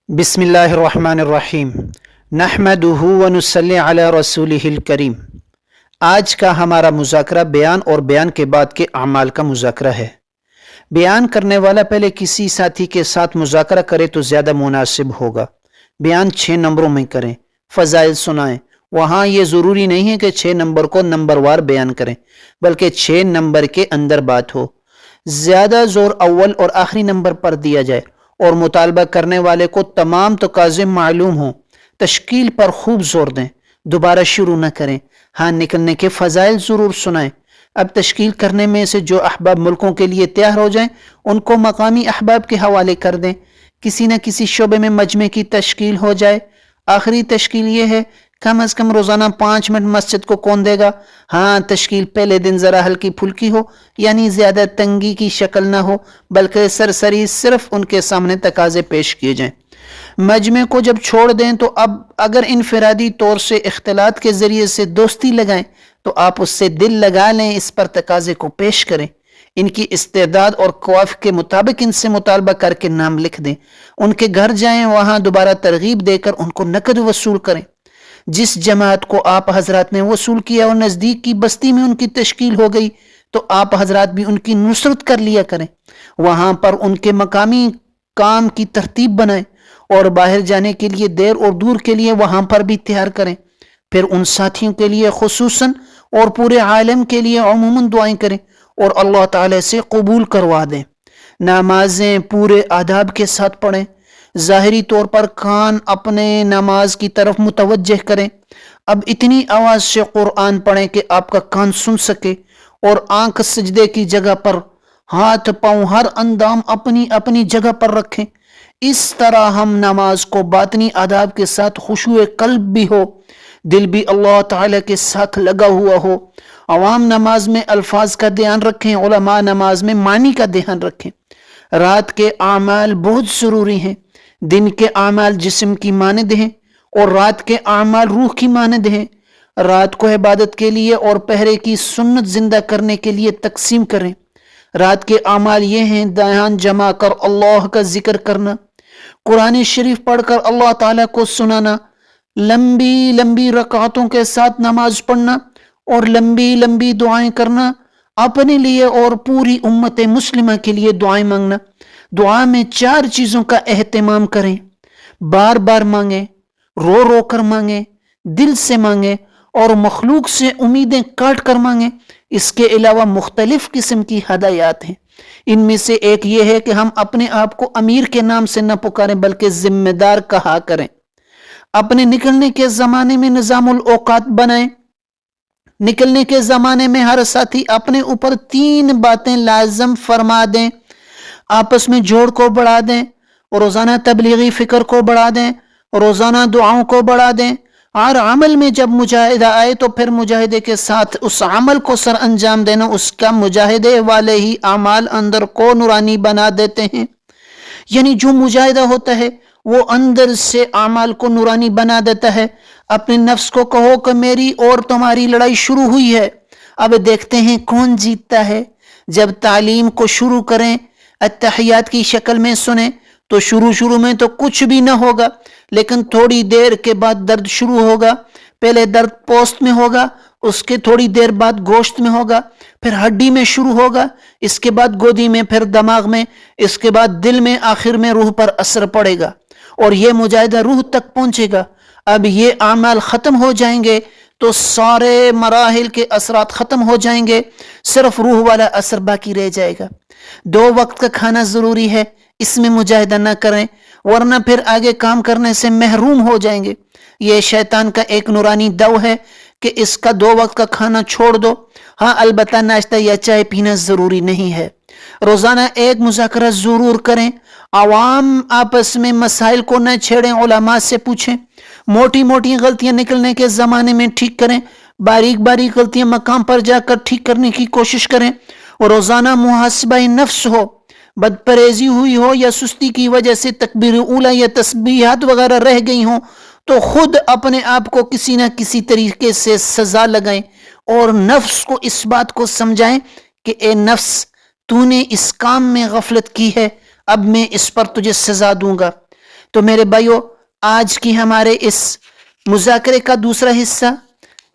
بسم اللہ الرحمن الرحیم نحمدہ ونصلی علی رسولہ الکریم۔ آج کا ہمارا مذاکرہ بیان اور بیان کے بعد کے اعمال کا مذاکرہ ہے۔ بیان کرنے والا پہلے کسی ساتھی کے ساتھ مذاکرہ کرے تو زیادہ مناسب ہوگا۔ بیان 6 نمبروں میں کریں، فضائل سنائیں۔ وہاں یہ ضروری نہیں ہے کہ 6 نمبر کو نمبر وار بیان کریں، بلکہ 6 نمبر کے اندر بات ہو۔ زیادہ زور اول اور آخری نمبر پر دیا جائے اور مطالبہ کرنے والے کو تمام تقاضے معلوم ہوں۔ تشکیل پر خوب زور دیں، دوبارہ شروع نہ کریں۔ ہاں، نکلنے کے فضائل ضرور سنائیں۔ اب تشکیل کرنے میں سے جو احباب ملکوں کے لیے تیار ہو جائیں ان کو مقامی احباب کے حوالے کر دیں۔ کسی نہ کسی شعبے میں مجمع کی تشکیل ہو جائے۔ آخری تشکیل یہ ہے، کم از کم روزانہ 5 منٹ مسجد کو کون دے گا؟ ہاں، تشکیل پہلے دن ذرا ہلکی پھلکی ہو، یعنی زیادہ تنگی کی شکل نہ ہو، بلکہ سرسری صرف ان کے سامنے تقاضے پیش کیے جائیں۔ مجمع کو جب چھوڑ دیں تو اب اگر انفرادی طور سے اختلاط کے ذریعے سے دوستی لگائیں تو آپ اس سے دل لگا لیں، اس پر تقاضے کو پیش کریں۔ ان کی استعداد اور قواف کے مطابق ان سے مطالبہ کر کے نام لکھ دیں۔ ان کے گھر جائیں، وہاں دوبارہ ترغیب دے کر ان کو نقد وصول کریں۔ جس جماعت کو آپ حضرات نے وصول کیا اور نزدیک کی بستی میں ان کی تشکیل ہو گئی تو آپ حضرات بھی ان کی نصرت کر لیا کریں۔ وہاں پر ان کے مقامی کام کی ترتیب بنائیں اور باہر جانے کے لیے دیر اور دور کے لیے وہاں پر بھی تیار کریں۔ پھر ان ساتھیوں کے لیے خصوصاً اور پورے عالم کے لیے عموماً دعائیں کریں اور اللہ تعالی سے قبول کروا دیں۔ نمازیں پورے آداب کے ساتھ پڑھیں۔ ظاہری طور پر کان اپنے نماز کی طرف متوجہ کریں۔ اب اتنی آواز سے قرآن پڑھیں کہ آپ کا کان سن سکے اور آنکھ سجدے کی جگہ پر، ہاتھ پاؤں ہر اندام اپنی اپنی جگہ پر رکھیں۔ اس طرح ہم نماز کو باطنی آداب کے ساتھ خشوع قلب بھی ہو، دل بھی اللہ تعالی کے ساتھ لگا ہوا ہو۔ عوام نماز میں الفاظ کا دھیان رکھیں، علماء نماز میں معنی کا دھیان رکھیں۔ رات کے اعمال بہت ضروری ہیں۔ دن کے اعمال جسم کی مانند ہیں اور رات کے اعمال روح کی مانند ہیں۔ رات کو عبادت کے لیے اور پہرے کی سنت زندہ کرنے کے لیے تقسیم کریں۔ رات کے اعمال یہ ہیں: دھیان جما کر اللہ کا ذکر کرنا، قرآن شریف پڑھ کر اللہ تعالیٰ کو سنانا، لمبی لمبی رکعتوں کے ساتھ نماز پڑھنا اور لمبی لمبی دعائیں کرنا، اپنے لیے اور پوری امت مسلمہ کے لیے دعائیں مانگنا۔ دعا میں 4 چیزوں کا اہتمام کریں: بار بار مانگیں، رو رو کر مانگیں، دل سے مانگیں اور مخلوق سے امیدیں کاٹ کر مانگیں۔ اس کے علاوہ مختلف قسم کی ہدایات ہیں۔ ان میں سے ایک یہ ہے کہ ہم اپنے آپ کو امیر کے نام سے نہ پکاریں بلکہ ذمہ دار کہا کریں۔ اپنے نکلنے کے زمانے میں نظام الاوقات بنائیں۔ نکلنے کے زمانے میں ہر ساتھی اپنے اوپر 3 باتیں لازم فرما دیں۔ آپس میں جوڑ کو بڑھا دیں، روزانہ تبلیغی فکر کو بڑھا دیں، روزانہ دعاؤں کو بڑھا دیں۔ ہر عمل میں جب مجاہدہ آئے تو پھر مجاہدے کے ساتھ اس عمل کو سر انجام دینا، اس کا مجاہدے والے ہی اعمال اندر کو نورانی بنا دیتے ہیں۔ یعنی جو مجاہدہ ہوتا ہے وہ اندر سے اعمال کو نورانی بنا دیتا ہے۔ اپنے نفس کو کہو کہ میری اور تمہاری لڑائی شروع ہوئی ہے، اب دیکھتے ہیں کون جیتتا ہے۔ جب تعلیم کو شروع کریں، اتحیات کی شکل میں سنیں تو شروع میں تو کچھ بھی نہ ہوگا، لیکن تھوڑی دیر کے بعد درد شروع ہوگا۔ پہلے درد پوست میں ہوگا، اس کے تھوڑی دیر بعد گوشت میں ہوگا، پھر ہڈی میں شروع ہوگا، اس کے بعد گودی میں، پھر دماغ میں، اس کے بعد دل میں، آخر میں روح پر اثر پڑے گا اور یہ مجاہدہ روح تک پہنچے گا۔ اب یہ اعمال ختم ہو جائیں گے تو سارے مراحل کے اثرات ختم ہو جائیں گے، صرف روح والا اثر باقی رہ جائے گا۔ 2 وقت کا کھانا ضروری ہے، اس میں مجاہدہ نہ کریں ورنہ پھر آگے کام کرنے سے محروم ہو جائیں گے۔ یہ شیطان کا ایک نورانی دو ہے کہ اس کا 2 وقت کا کھانا چھوڑ دو۔ ہاں، البتہ ناشتہ یا چائے پینا ضروری نہیں ہے۔ روزانہ 1 مذاکرہ ضرور کریں۔ عوام آپس میں مسائل کو نہ چھیڑیں، علماء سے پوچھیں۔ موٹی موٹی غلطیاں نکلنے کے زمانے میں ٹھیک کریں، باریک باریک غلطیاں مقام پر جا کر ٹھیک کرنے کی کوشش کریں۔ روزانہ محاسبہ نفس ہو، بد پریزی ہوئی ہو یا سستی کی وجہ سے تکبیر اولی یا تسبیحات وغیرہ رہ گئی ہوں تو خود اپنے آپ کو کسی نہ کسی طریقے سے سزا لگائیں اور نفس کو اس بات کو سمجھائیں کہ اے نفس، تو نے اس کام میں غفلت کی ہے، اب میں اس پر تجھے سزا دوں گا۔ تو میرے بھائیو، آج کی ہمارے اس مذاکرے کا دوسرا حصہ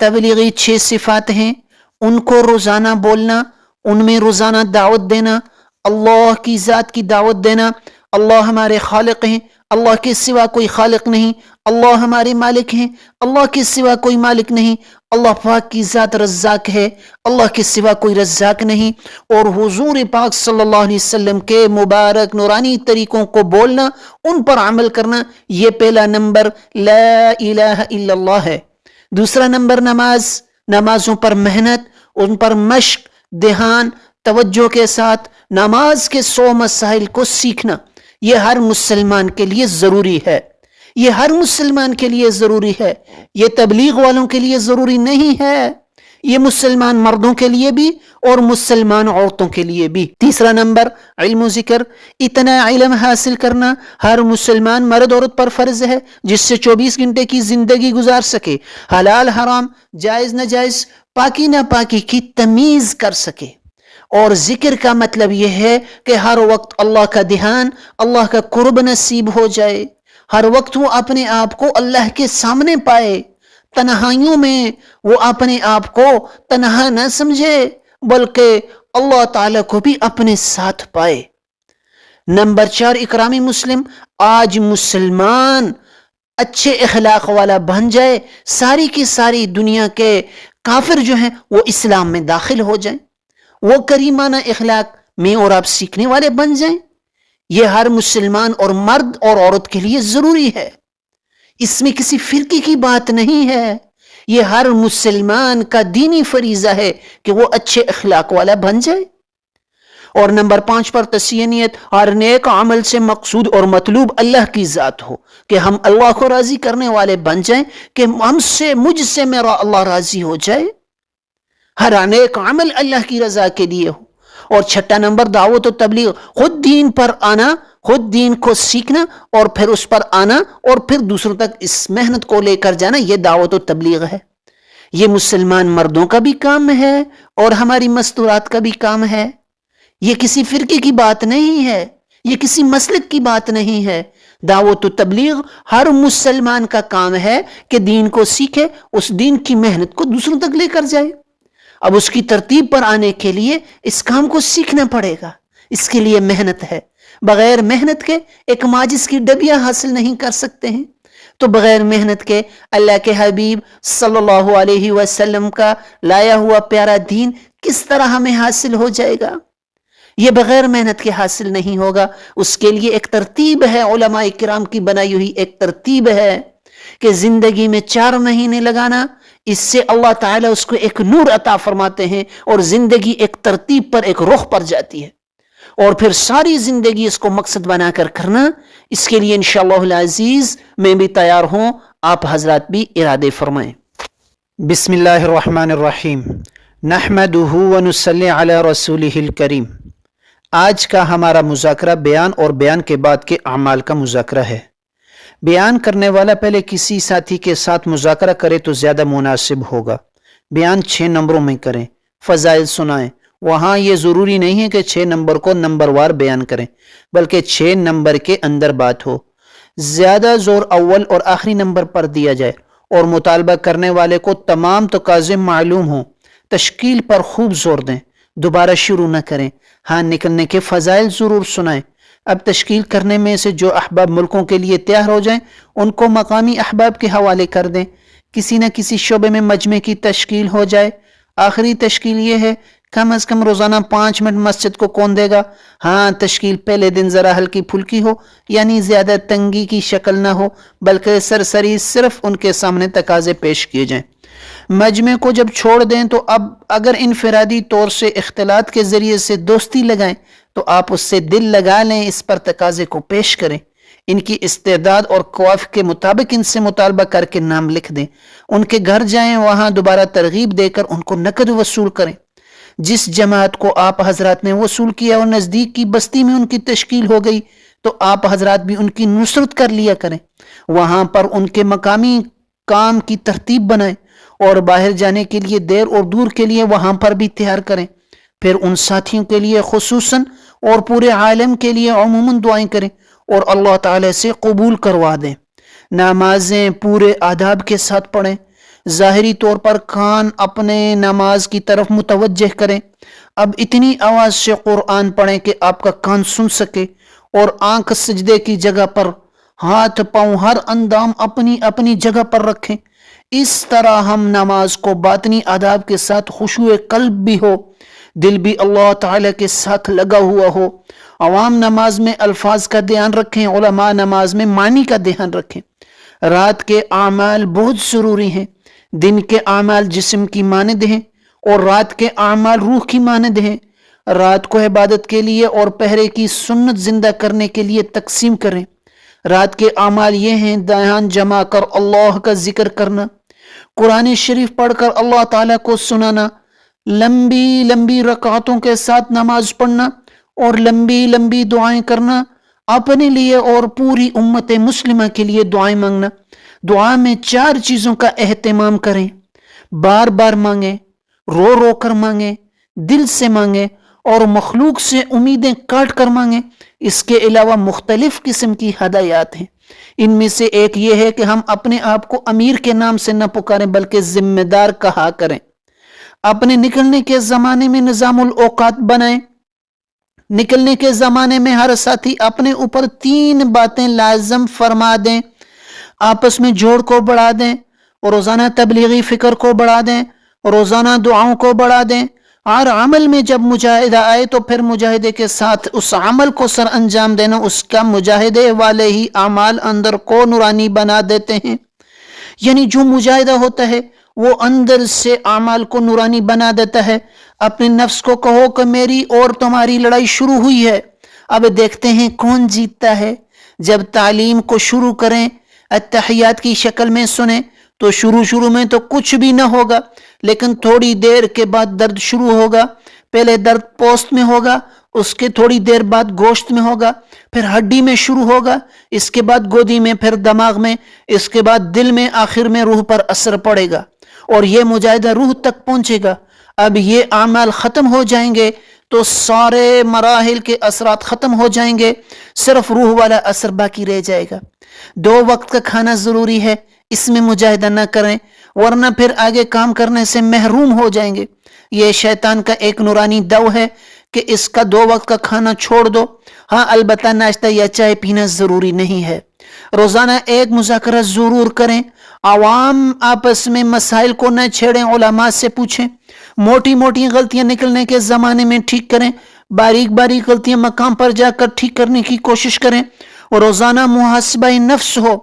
تبلیغی 6 صفات ہیں، ان کو روزانہ بولنا، ان میں روزانہ دعوت دینا، اللہ کی ذات کی دعوت دینا۔ اللہ ہمارے خالق ہیں، اللہ کے سوا کوئی خالق نہیں، اللہ ہمارے مالک ہیں، اللہ کے سوا کوئی مالک نہیں، اللہ پاک کی ذات رزاق ہے، اللہ کے سوا کوئی رزاق نہیں، اور حضور پاک صلی اللہ علیہ وسلم کے مبارک نورانی طریقوں کو بولنا، ان پر عمل کرنا، یہ پہلا نمبر لا الہ الا اللہ ہے۔ دوسرا نمبر نمازوں پر محنت، ان پر مشق، دھیان، توجہ کے ساتھ نماز کے 100 مسائل کو سیکھنا، یہ ہر مسلمان کے لیے ضروری ہے، یہ ہر مسلمان کے لیے ضروری ہے، یہ تبلیغ والوں کے لیے ضروری نہیں ہے، یہ مسلمان مردوں کے لیے بھی اور مسلمان عورتوں کے لیے بھی۔ تیسرا نمبر علم و ذکر، اتنا علم حاصل کرنا ہر مسلمان مرد عورت پر فرض ہے جس سے 24 گھنٹے کی زندگی گزار سکے، حلال حرام، جائز ناجائز، پاکی ناپاکی کی تمیز کر سکے۔ اور ذکر کا مطلب یہ ہے کہ ہر وقت اللہ کا دھیان، اللہ کا قرب نصیب ہو جائے، ہر وقت وہ اپنے آپ کو اللہ کے سامنے پائے، تنہائیوں میں وہ اپنے آپ کو تنہا نہ سمجھے بلکہ اللہ تعالیٰ کو بھی اپنے ساتھ پائے۔ نمبر 4 اکرام مسلم، آج مسلمان اچھے اخلاق والا بن جائے، ساری کی ساری دنیا کے کافر جو ہیں وہ اسلام میں داخل ہو جائیں، وہ کریمانہ اخلاق میں اور آپ سیکھنے والے بن جائیں۔ یہ ہر مسلمان اور مرد اور عورت کے لیے ضروری ہے، اس میں کسی فرقے کی بات نہیں ہے، یہ ہر مسلمان کا دینی فریضہ ہے کہ وہ اچھے اخلاق والا بن جائے۔ اور نمبر 5 پر تصحیح نیت، ہر نیک عمل سے مقصود اور مطلوب اللہ کی ذات ہو، کہ ہم اللہ کو راضی کرنے والے بن جائیں، کہ مجھ سے میرا اللہ راضی ہو جائے، ہر نیک عمل اللہ کی رضا کے لیے ہو۔ اور 6 نمبر دعوت و تبلیغ، خود دین پر آنا، خود دین کو سیکھنا اور پھر اس پر آنا اور پھر دوسروں تک اس محنت کو لے کر جانا، یہ دعوت و تبلیغ ہے۔ یہ مسلمان مردوں کا بھی کام ہے اور ہماری مستورات کا بھی کام ہے، یہ کسی فرقے کی بات نہیں ہے، یہ کسی مسلک کی بات نہیں ہے۔ دعوت و تبلیغ ہر مسلمان کا کام ہے کہ دین کو سیکھے، اس دین کی محنت کو دوسروں تک لے کر جائے۔ اب اس کی ترتیب پر آنے کے لیے اس کام کو سیکھنا پڑے گا، اس کے لیے محنت ہے، بغیر محنت کے ایک ماجس کی ڈبیاں حاصل نہیں کر سکتے ہیں، تو بغیر محنت کے اللہ کے حبیب صلی اللہ علیہ وسلم کا لایا ہوا پیارا دین کس طرح ہمیں حاصل ہو جائے گا؟ یہ بغیر محنت کے حاصل نہیں ہوگا۔ اس کے لیے ایک ترتیب ہے، علماء کرام کی بنائی ہوئی ایک ترتیب ہے کہ زندگی میں 4 مہینے لگانا، اس سے اللہ تعالیٰ اس کو ایک نور عطا فرماتے ہیں اور زندگی ایک ترتیب پر، ایک رخ پر جاتی ہے، اور پھر ساری زندگی اس کو مقصد بنا کر کرنا۔ اس کے لیے انشاءاللہ العزیز میں بھی تیار ہوں، آپ حضرات بھی ارادے فرمائیں۔ بسم اللہ الرحمن الرحیم، نحمدہ ونصلی علی رسولہ الکریم۔ آج کا ہمارا مذاکرہ بیان اور بیان کے بعد کے اعمال کا مذاکرہ ہے۔ بیان کرنے والا پہلے کسی ساتھی کے ساتھ مذاکرہ کرے تو زیادہ مناسب ہوگا۔ بیان 6 نمبروں میں کریں، فضائل سنائیں۔ وہاں یہ ضروری نہیں ہے کہ 6 نمبر کو نمبر وار بیان کریں، بلکہ 6 نمبر کے اندر بات ہو۔ زیادہ زور اول اور آخری نمبر پر دیا جائے اور مطالبہ کرنے والے کو تمام تقاضے معلوم ہوں۔ تشکیل پر خوب زور دیں، دوبارہ شروع نہ کریں۔ ہاں، نکلنے کے فضائل ضرور سنائیں۔ اب تشکیل کرنے میں سے جو احباب ملکوں کے لیے تیار ہو جائیں ان کو مقامی احباب کے حوالے کر دیں، کسی نہ کسی شعبے میں مجمع کی تشکیل ہو جائے۔ آخری تشکیل یہ ہے، کم از کم روزانہ 5 منٹ مسجد کو کون دے گا؟ ہاں، تشکیل پہلے دن ذرا ہلکی پھلکی ہو، یعنی زیادہ تنگی کی شکل نہ ہو، بلکہ سرسری صرف ان کے سامنے تقاضے پیش کیے جائیں۔ مجمع کو جب چھوڑ دیں تو اب اگر انفرادی طور سے اختلاط کے ذریعے سے دوستی لگائیں تو آپ اس سے دل لگا لیں، اس پر تقاضے کو پیش کریں، ان کی استعداد اور قواف کے مطابق ان سے مطالبہ کر کے نام لکھ دیں، ان کے گھر جائیں، وہاں دوبارہ ترغیب دے کر ان کو نقد وصول کریں۔ جس جماعت کو آپ حضرات نے وصول کیا اور نزدیک کی بستی میں ان کی تشکیل ہو گئی تو آپ حضرات بھی ان کی نصرت کر لیا کریں، وہاں پر ان کے مقامی کام کی ترتیب بنائیں اور باہر جانے کے لیے دیر اور دور کے لیے وہاں پر بھی تیار کریں۔ پھر ان ساتھیوں کے لیے خصوصاً اور پورے عالم کے لیے عموماً دعائیں کریں، اور اللہ تعالی سے قبول کروا دیں۔ نمازیں پورے آداب کے ساتھ پڑھیں، ظاہری طور پر کان اپنے نماز کی طرف متوجہ کریں۔ اب اتنی آواز سے قرآن پڑھیں کہ آپ کا کان سن سکے، اور آنکھ سجدے کی جگہ پر، ہاتھ پاؤں ہر اندام اپنی اپنی جگہ پر رکھیں۔ اس طرح ہم نماز کو باطنی آداب کے ساتھ خشوع قلب بھی ہو، دل بھی اللہ تعالی کے ساتھ لگا ہوا ہو۔ عوام نماز میں الفاظ کا دھیان رکھیں، علماء نماز میں معنی کا دھیان رکھیں۔ رات کے اعمال بہت ضروری ہیں۔ دن کے اعمال جسم کی مانند ہیں اور رات کے اعمال روح کی مانند ہیں۔ رات کو عبادت کے لیے اور پہرے کی سنت زندہ کرنے کے لیے تقسیم کریں۔ رات کے اعمال یہ ہیں: دھیان جما کر اللہ کا ذکر کرنا، قرآن شریف پڑھ کر اللہ تعالیٰ کو سنانا، لمبی لمبی رکعتوں کے ساتھ نماز پڑھنا اور لمبی لمبی دعائیں کرنا، اپنے لیے اور پوری امت مسلمہ کے لیے دعائیں مانگنا۔ دعا میں 4 چیزوں کا اہتمام کریں، بار بار مانگیں، رو رو کر مانگیں، دل سے مانگیں اور مخلوق سے امیدیں کاٹ کر مانگیں۔ اس کے علاوہ مختلف قسم کی ہدایات ہیں۔ ان میں سے ایک یہ ہے کہ ہم اپنے آپ کو امیر کے نام سے نہ پکاریں بلکہ ذمہ دار کہا کریں۔ اپنے نکلنے کے زمانے میں نظام الاوقات بنائیں۔ نکلنے کے زمانے میں ہر ساتھی اپنے اوپر 3 باتیں لازم فرما دیں، آپس میں جوڑ کو بڑھا دیں، روزانہ تبلیغی فکر کو بڑھا دیں، روزانہ دعاؤں کو بڑھا دیں۔ ہر عمل میں جب مجاہدہ آئے تو پھر مجاہدے کے ساتھ اس عمل کو سر انجام دینا، اس کا مجاہدے والے ہی اعمال اندر کو نورانی بنا دیتے ہیں۔ یعنی جو مجاہدہ ہوتا ہے وہ اندر سے اعمال کو نورانی بنا دیتا ہے۔ اپنے نفس کو کہو کہ میری اور تمہاری لڑائی شروع ہوئی ہے، اب دیکھتے ہیں کون جیتتا ہے۔ جب تعلیم کو شروع کریں، اتحیات کی شکل میں سنیں تو شروع میں تو کچھ بھی نہ ہوگا، لیکن تھوڑی دیر کے بعد درد شروع ہوگا۔ پہلے درد پوست میں ہوگا، اس کے تھوڑی دیر بعد گوشت میں ہوگا، پھر ہڈی میں شروع ہوگا، اس کے بعد گودی میں، پھر دماغ میں، اس کے بعد دل میں، آخر میں روح پر اثر پڑے گا اور یہ مجاہدہ روح تک پہنچے گا۔ اب یہ اعمال ختم ہو جائیں گے تو سارے مراحل کے اثرات ختم ہو جائیں گے، صرف روح والا اثر باقی رہ جائے گا۔ 2 وقت کا کھانا ضروری ہے، اس میں مجاہدہ نہ کریں ورنہ پھر آگے کام کرنے سے محروم ہو جائیں گے۔ یہ شیطان کا ایک نورانی دو ہے کہ اس کا 2 وقت کا کھانا چھوڑ دو۔ ہاں البتہ ناشتہ یا چائے پینا ضروری نہیں ہے۔ روزانہ 1 مذاکرہ ضرور کریں۔ عوام آپس میں مسائل کو نہ چھیڑیں، علماء سے پوچھیں۔ موٹی موٹی غلطیاں نکلنے کے زمانے میں ٹھیک کریں، باریک باریک غلطیاں مقام پر جا کر ٹھیک کرنے کی کوشش کریں۔ روزانہ محاسبہ نفس ہو،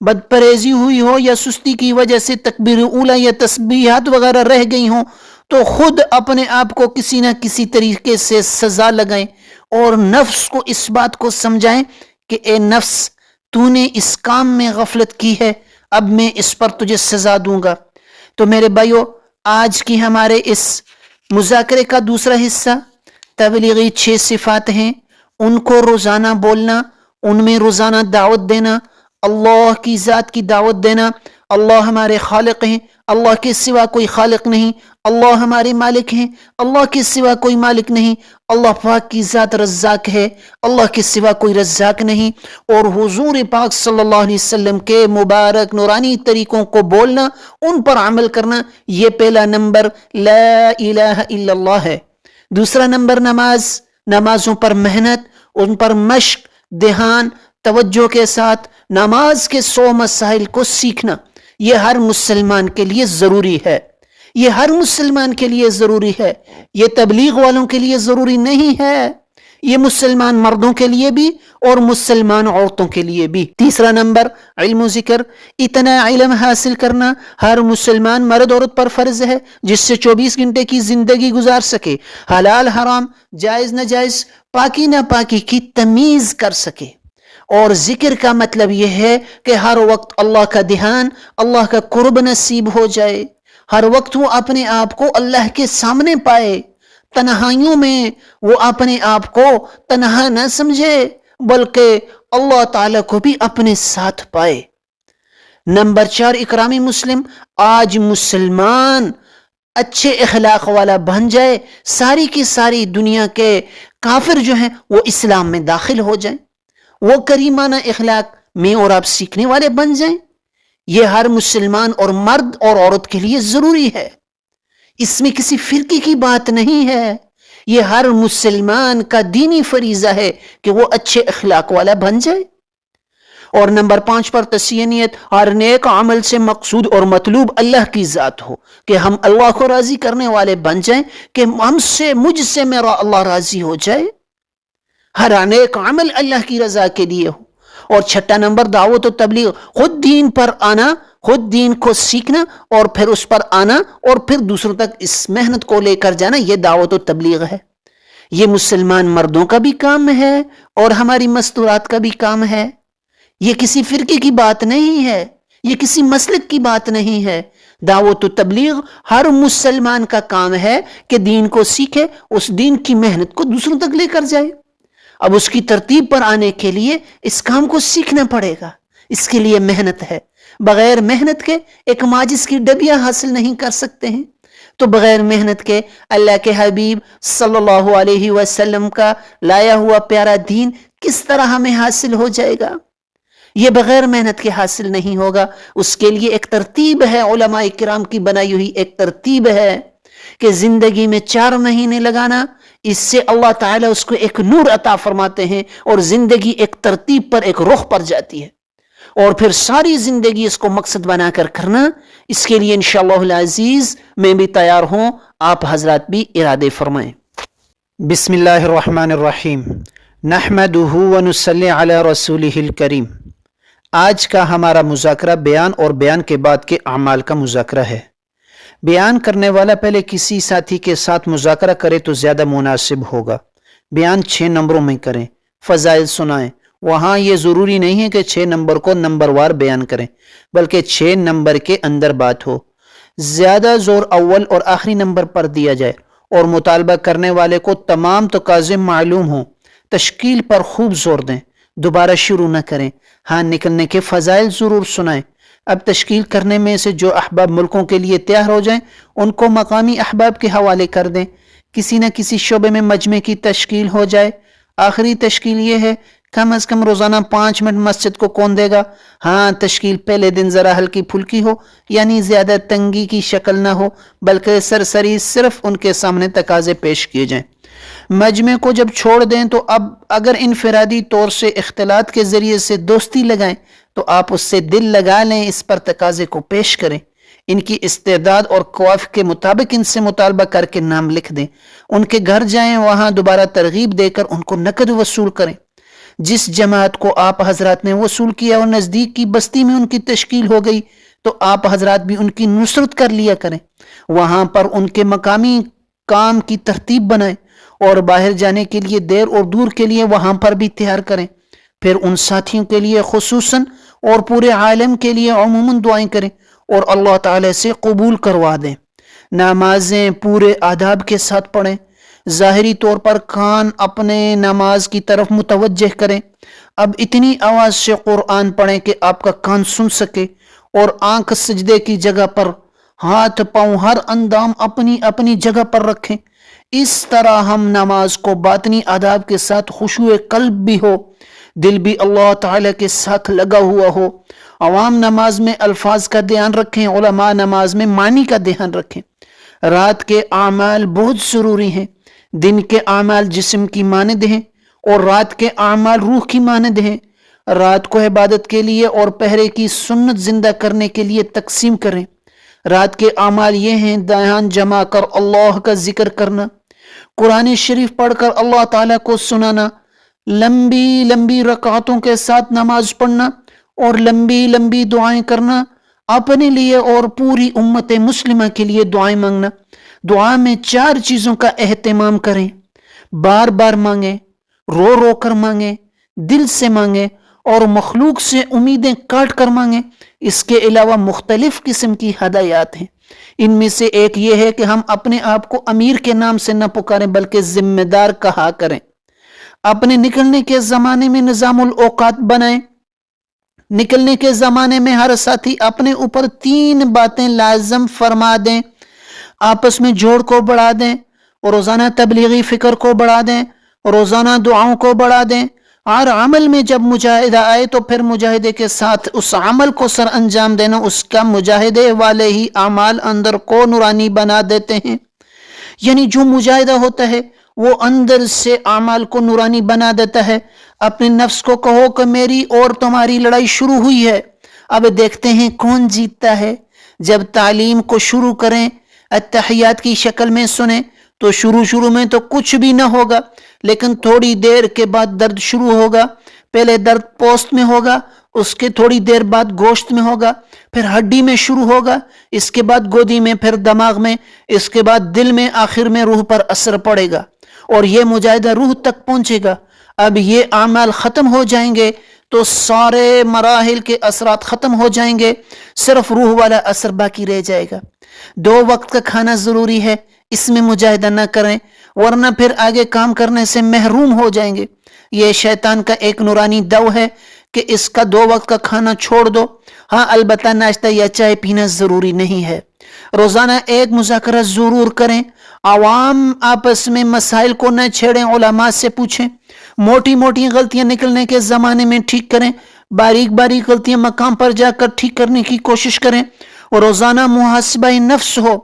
بد پریزی ہوئی ہو یا سستی کی وجہ سے تکبیر اولیٰ یا تسبیحات وغیرہ رہ گئی ہوں تو خود اپنے آپ کو کسی نہ کسی طریقے سے سزا لگائیں اور نفس کو اس بات کو سمجھائیں کہ اے نفس، تو نے اس کام میں غفلت کی ہے، اب میں اس پر تجھے سزا دوں گا۔ تو میرے بھائیو، آج کی ہمارے اس مذاکرے کا دوسرا حصہ تبلیغی 6 صفات ہیں، ان کو روزانہ بولنا، ان میں روزانہ دعوت دینا، اللہ کی ذات کی دعوت دینا۔ اللہ ہمارے خالق ہیں، اللہ کے سوا کوئی خالق نہیں۔ اللہ ہمارے مالک ہیں، اللہ کے سوا کوئی مالک نہیں۔ اللہ پاک کی ذات رزاق ہے، اللہ کے سوا کوئی رزاق نہیں۔ اور حضور پاک صلی اللہ علیہ وسلم کے مبارک نورانی طریقوں کو بولنا، ان پر عمل کرنا، یہ پہلا نمبر لا الہ الا اللہ ہے۔ دوسرا نمبر نمازوں پر محنت، ان پر مشق، دھیان، توجہ کے ساتھ نماز کے 100 مسائل کو سیکھنا، یہ ہر مسلمان کے لیے ضروری ہے۔ یہ ہر مسلمان کے لیے ضروری ہے، یہ تبلیغ والوں کے لیے ضروری نہیں ہے، یہ مسلمان مردوں کے لیے بھی اور مسلمان عورتوں کے لیے بھی۔ تیسرا نمبر علم و ذکر، اتنا علم حاصل کرنا ہر مسلمان مرد عورت پر فرض ہے جس سے 24 گھنٹے کی زندگی گزار سکے، حلال حرام، جائز ناجائز، پاکی ناپاکی کی تمیز کر سکے۔ اور ذکر کا مطلب یہ ہے کہ ہر وقت اللہ کا دھیان، اللہ کا قرب نصیب ہو جائے، ہر وقت وہ اپنے آپ کو اللہ کے سامنے پائے، تنہائیوں میں وہ اپنے آپ کو تنہا نہ سمجھے بلکہ اللہ تعالیٰ کو بھی اپنے ساتھ پائے۔ نمبر 4 اکرام مسلم، آج مسلمان اچھے اخلاق والا بن جائے، ساری کی ساری دنیا کے کافر جو ہیں وہ اسلام میں داخل ہو جائیں، وہ کریمانہ اخلاق میں اور آپ سیکھنے والے بن جائیں. یہ ہر مسلمان اور مرد اور عورت کے لیے ضروری ہے. اس میں کسی فرقے کی بات نہیں ہے. یہ ہر مسلمان کا دینی فریضہ ہے کہ وہ اچھے اخلاق والا بن جائے. اور نمبر 5 پر تصحیح نیت. ہر نیک عمل سے مقصود اور مطلوب اللہ کی ذات ہو کہ ہم اللہ کو راضی کرنے والے بن جائیں کہ مجھ سے میرا اللہ راضی ہو جائے. ہر نیک عمل اللہ کی رضا کے لیے ہو. اور 6 نمبر دعوت و تبلیغ. خود دین پر آنا, خود دین کو سیکھنا اور پھر اس پر آنا اور پھر دوسروں تک اس محنت کو لے کر جانا, یہ دعوت و تبلیغ ہے. یہ مسلمان مردوں کا بھی کام ہے اور ہماری مستورات کا بھی کام ہے. یہ کسی فرقے کی بات نہیں ہے, یہ کسی مسلک کی بات نہیں ہے. دعوت و تبلیغ ہر مسلمان کا کام ہے کہ دین کو سیکھے, اس دین کی محنت کو دوسروں تک لے کر جائے. اب اس کی ترتیب پر آنے کے لیے اس کام کو سیکھنا پڑے گا. اس کے لیے محنت ہے. بغیر محنت کے ایک ماجس کی ڈبیا حاصل نہیں کر سکتے ہیں. تو بغیر محنت کے اللہ کے حبیب صلی اللہ علیہ وسلم کا لایا ہوا پیارا دین کس طرح ہمیں حاصل ہو جائے گا؟ یہ بغیر محنت کے حاصل نہیں ہوگا. اس کے لیے ایک ترتیب ہے, علماء کرام کی بنائی ہوئی ایک ترتیب ہے کہ زندگی میں 4 مہینے لگانا, اس سے اللہ تعالیٰ اس کو ایک نور عطا فرماتے ہیں اور زندگی ایک ترتیب پر, ایک رخ پر جاتی ہے. اور پھر ساری زندگی اس کو مقصد بنا کر کرنا. اس کے لیے انشاءاللہ العزیز میں بھی تیار ہوں, آپ حضرات بھی ارادے فرمائیں. بسم اللہ الرحمن الرحیم. نحمدہ ونصلی علی رسولہ الکریم. آج کا ہمارا مذاکرہ بیان اور بیان کے بعد کے اعمال کا مذاکرہ ہے. بیان کرنے والا پہلے کسی ساتھی کے ساتھ مذاکرہ کرے تو زیادہ مناسب ہوگا. بیان 6 نمبروں میں کریں, فضائل سنائیں. وہاں یہ ضروری نہیں ہے کہ 6 نمبر کو نمبر وار بیان کریں, بلکہ 6 نمبر کے اندر بات ہو. زیادہ زور اول اور آخری نمبر پر دیا جائے اور مطالبہ کرنے والے کو تمام تقاضے معلوم ہوں. تشکیل پر خوب زور دیں, دوبارہ شروع نہ کریں. ہاں, نکلنے کے فضائل ضرور سنائیں. اب تشکیل کرنے میں سے جو احباب ملکوں کے لیے تیار ہو جائیں ان کو مقامی احباب کے حوالے کر دیں. کسی نہ کسی شعبے میں مجمع کی تشکیل ہو جائے. آخری تشکیل یہ ہے, کم از کم روزانہ 5 منٹ مسجد کو کون دے گا. ہاں, تشکیل پہلے دن ذرا ہلکی پھلکی ہو, یعنی زیادہ تنگی کی شکل نہ ہو, بلکہ سرسری صرف ان کے سامنے تقاضے پیش کیے جائیں. مجمع کو جب چھوڑ دیں تو اب اگر انفرادی طور سے اختلاط کے ذریعے سے دوستی لگائیں تو آپ اس سے دل لگا لیں, اس پر تقاضے کو پیش کریں. ان کی استعداد اور قواف کے مطابق ان سے مطالبہ کر کے نام لکھ دیں. ان کے گھر جائیں, وہاں دوبارہ ترغیب دے کر ان کو نقد وصول کریں. جس جماعت کو آپ حضرات نے وصول کیا اور نزدیک کی بستی میں ان کی تشکیل ہو گئی تو آپ حضرات بھی ان کی نصرت کر لیا کریں. وہاں پر ان کے مقامی کام کی ترتیب بنائیں اور باہر جانے کے لیے دیر اور دور کے لیے وہاں پر بھی تیار کریں. پھر ان ساتھیوں کے لیے خصوصاً اور پورے عالم کے لیے عموماً دعائیں کریں اور اللہ تعالی سے قبول کروا دیں. نمازیں پورے آداب کے ساتھ پڑھیں. ظاہری طور پر کان اپنے نماز کی طرف متوجہ کریں. اب اتنی آواز سے قرآن پڑھیں کہ آپ کا کان سن سکے اور آنکھ سجدے کی جگہ پر, ہاتھ پاؤں ہر اندام اپنی اپنی جگہ پر رکھیں. اس طرح ہم نماز کو باطنی آداب کے ساتھ خشوع قلب بھی ہو, دل بھی اللہ تعالی کے ساتھ لگا ہوا ہو. عوام نماز میں الفاظ کا دھیان رکھیں, علماء نماز میں معنی کا دھیان رکھیں. رات کے اعمال بہت ضروری ہیں. دن کے اعمال جسم کی مانند ہیں اور رات کے اعمال روح کی مانند ہیں. رات کو عبادت کے لیے اور پہرے کی سنت زندہ کرنے کے لیے تقسیم کریں. رات کے اعمال یہ ہیں: دھیان جمع کر اللہ کا ذکر کرنا, قرآن شریف پڑھ کر اللہ تعالیٰ کو سنانا, لمبی لمبی رکعتوں کے ساتھ نماز پڑھنا اور لمبی لمبی دعائیں کرنا, اپنے لیے اور پوری امت مسلمہ کے لیے دعائیں مانگنا. دعا میں 4 چیزوں کا اہتمام کریں. بار بار مانگیں, رو رو کر مانگیں, دل سے مانگیں اور مخلوق سے امیدیں کاٹ کر مانگیں. اس کے علاوہ مختلف قسم کی ہدایات ہیں. ان میں سے ایک یہ ہے کہ ہم اپنے آپ کو امیر کے نام سے نہ پکاریں بلکہ ذمہ دار کہا کریں. اپنے نکلنے کے زمانے میں نظام الاوقات بنائیں. نکلنے کے زمانے میں ہر ساتھی اپنے اوپر 3 باتیں لازم فرما دیں. آپس میں جوڑ کو بڑھا دیں, روزانہ تبلیغی فکر کو بڑھا دیں, روزانہ دعاؤں کو بڑھا دیں, اور عمل میں جب مجاہدہ آئے تو پھر مجاہدے کے ساتھ اس عمل کو سر انجام دینا، اس کا مجاہدے والے ہی اعمال اندر کو نورانی بنا دیتے ہیں۔ یعنی جو مجاہدہ ہوتا ہے وہ اندر سے اعمال کو نورانی بنا دیتا ہے۔ اپنے نفس کو کہو کہ میری اور تمہاری لڑائی شروع ہوئی ہے، اب دیکھتے ہیں کون جیتتا ہے۔ جب تعلیم کو شروع کریں، اتحیات کی شکل میں سنیں تو شروع میں تو کچھ بھی نہ ہوگا، لیکن تھوڑی دیر کے بعد درد شروع ہوگا۔ پہلے درد پوست میں ہوگا، اس کے تھوڑی دیر بعد گوشت میں ہوگا، پھر ہڈی میں شروع ہوگا، اس کے بعد گودی میں، پھر دماغ میں، اس کے بعد دل میں، آخر میں روح پر اثر پڑے گا اور یہ مجاہدہ روح تک پہنچے گا۔ اب یہ اعمال ختم ہو جائیں گے تو سارے مراحل کے اثرات ختم ہو جائیں گے، صرف روح والا اثر باقی رہ جائے گا۔ 2 وقت کا کھانا ضروری ہے، اس میں مجاہدہ نہ کریں ورنہ پھر آگے کام کرنے سے محروم ہو جائیں گے۔ یہ شیطان کا ایک نورانی دو ہے کہ اس کا 2 وقت کا کھانا چھوڑ دو۔ ہاں البتہ ناشتہ یا چائے پینا ضروری نہیں ہے۔ روزانہ ایک مذاکرہ ضرور کریں، عوام آپس میں مسائل کو نہ چھیڑیں، علماء سے پوچھیں، موٹی موٹی غلطیاں نکلنے کے زمانے میں ٹھیک کریں، باریک باریک غلطیاں مقام پر جا کر ٹھیک کرنے کی کوشش کریں۔ اور روزانہ محاسبہ نفس ہو،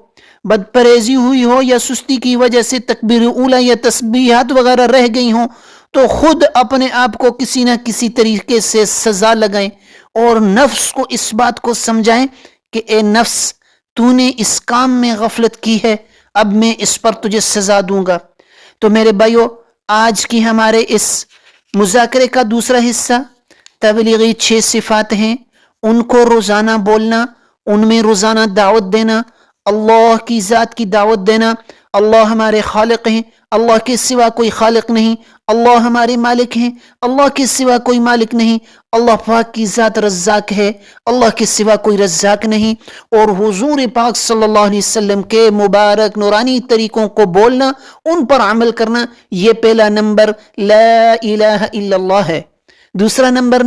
بد پریزی ہوئی ہو یا سستی کی وجہ سے تکبیر اولا یا تسبیحات وغیرہ رہ گئی ہوں تو خود اپنے آپ کو کسی نہ کسی طریقے سے سزا لگائیں اور نفس کو اس بات کو سمجھائیں کہ اے نفس، تو نے اس کام میں غفلت کی ہے، اب میں اس پر تجھے سزا دوں گا۔ تو میرے بھائیو، آج کی ہمارے اس مذاکرے کا دوسرا حصہ تبلیغی 6 صفات ہیں، ان کو روزانہ بولنا، ان میں روزانہ دعوت دینا، اللہ کی ذات کی دعوت دینا۔ اللہ ہمارے خالق ہیں، اللہ کے سوا کوئی خالق نہیں، اللہ ہمارے مالک ہیں، اللہ کے سوا کوئی مالک نہیں، اللہ پاک کی ذات رزاق ہے، اللہ کے سوا کوئی رزاق نہیں، اور حضور پاک صلی اللہ علیہ وسلم کے مبارک نورانی طریقوں کو بولنا، ان پر عمل کرنا، یہ پہلا نمبر لا الہ الا اللہ ہے۔ دوسرا نمبر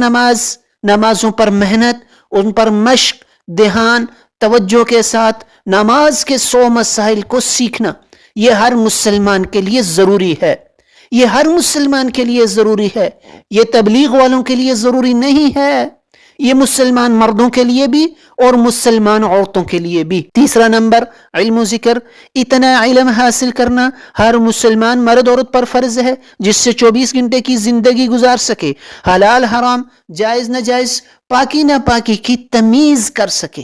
نمازوں پر محنت، ان پر مشق، دھیان، توجہ کے ساتھ نماز کے 100 مسائل کو سیکھنا، یہ ہر مسلمان کے لیے ضروری ہے، یہ ہر مسلمان کے لیے ضروری ہے، یہ تبلیغ والوں کے لیے ضروری نہیں ہے، یہ مسلمان مردوں کے لیے بھی اور مسلمان عورتوں کے لیے بھی۔ تیسرا نمبر علم و ذکر، اتنا علم حاصل کرنا ہر مسلمان مرد عورت پر فرض ہے جس سے 24 گھنٹے کی زندگی گزار سکے، حلال حرام، جائز ناجائز، پاکی ناپاکی کی تمیز کر سکے۔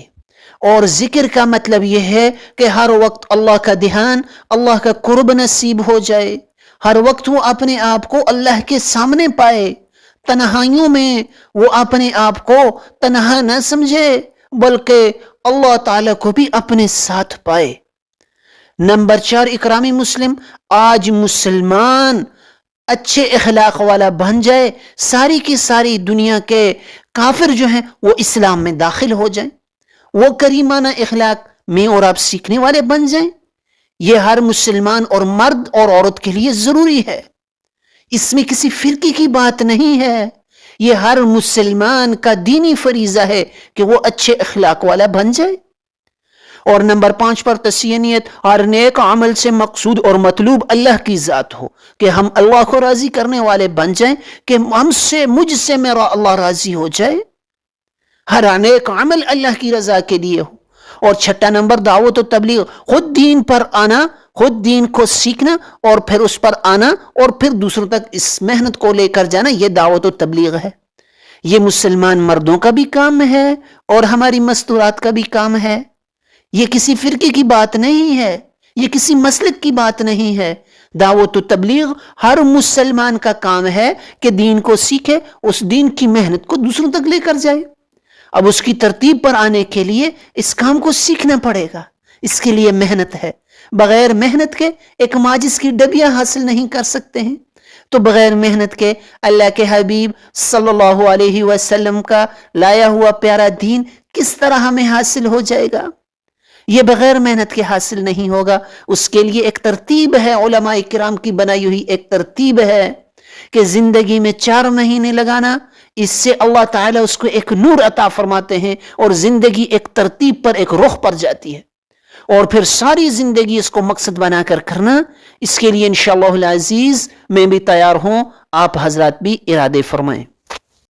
اور ذکر کا مطلب یہ ہے کہ ہر وقت اللہ کا دھیان، اللہ کا قرب نصیب ہو جائے، ہر وقت وہ اپنے آپ کو اللہ کے سامنے پائے، تنہائیوں میں وہ اپنے آپ کو تنہا نہ سمجھے بلکہ اللہ تعالیٰ کو بھی اپنے ساتھ پائے۔ نمبر 4 اکرامی مسلم، آج مسلمان اچھے اخلاق والا بن جائے، ساری کی ساری دنیا کے کافر جو ہیں وہ اسلام میں داخل ہو جائیں، وہ کریمانہ اخلاق میں اور آپ سیکھنے والے بن جائیں۔ یہ ہر مسلمان اور مرد اور عورت کے لیے ضروری ہے، اس میں کسی فرقے کی بات نہیں ہے، یہ ہر مسلمان کا دینی فریضہ ہے کہ وہ اچھے اخلاق والا بن جائے۔ اور نمبر 5 پر تصحیح نیت، ہر نیک عمل سے مقصود اور مطلوب اللہ کی ذات ہو، کہ ہم اللہ کو راضی کرنے والے بن جائیں، کہ مجھ سے میرا اللہ راضی ہو جائے، ہر نیک عمل اللہ کی رضا کے لیے ہو۔ اور 6 نمبر دعوت و تبلیغ، خود دین پر آنا، خود دین کو سیکھنا اور پھر اس پر آنا اور پھر دوسروں تک اس محنت کو لے کر جانا، یہ دعوت و تبلیغ ہے۔ یہ مسلمان مردوں کا بھی کام ہے اور ہماری مستورات کا بھی کام ہے، یہ کسی فرقے کی بات نہیں ہے، یہ کسی مسلک کی بات نہیں ہے۔ دعوت و تبلیغ ہر مسلمان کا کام ہے کہ دین کو سیکھے، اس دین کی محنت کو دوسروں تک لے کر جائے۔ اب اس کی ترتیب پر آنے کے لیے اس کام کو سیکھنا پڑے گا، اس کے لیے محنت ہے، بغیر محنت کے ایک ماجس کی ڈبیاں حاصل نہیں کر سکتے ہیں، تو بغیر محنت کے اللہ کے حبیب صلی اللہ علیہ وسلم کا لایا ہوا پیارا دین کس طرح ہمیں حاصل ہو جائے گا؟ یہ بغیر محنت کے حاصل نہیں ہوگا۔ اس کے لیے ایک ترتیب ہے، علماء کرام کی بنائی ہوئی ایک ترتیب ہے کہ زندگی میں 4 مہینے لگانا، اس سے اللہ تعالیٰ اس کو ایک نور عطا فرماتے ہیں اور زندگی ایک ترتیب پر، ایک رخ پر جاتی ہے۔ اور پھر ساری زندگی اس کو مقصد بنا کر کرنا، اس کے لیے انشاءاللہ العزیز میں بھی تیار ہوں، آپ حضرات بھی ارادے فرمائیں۔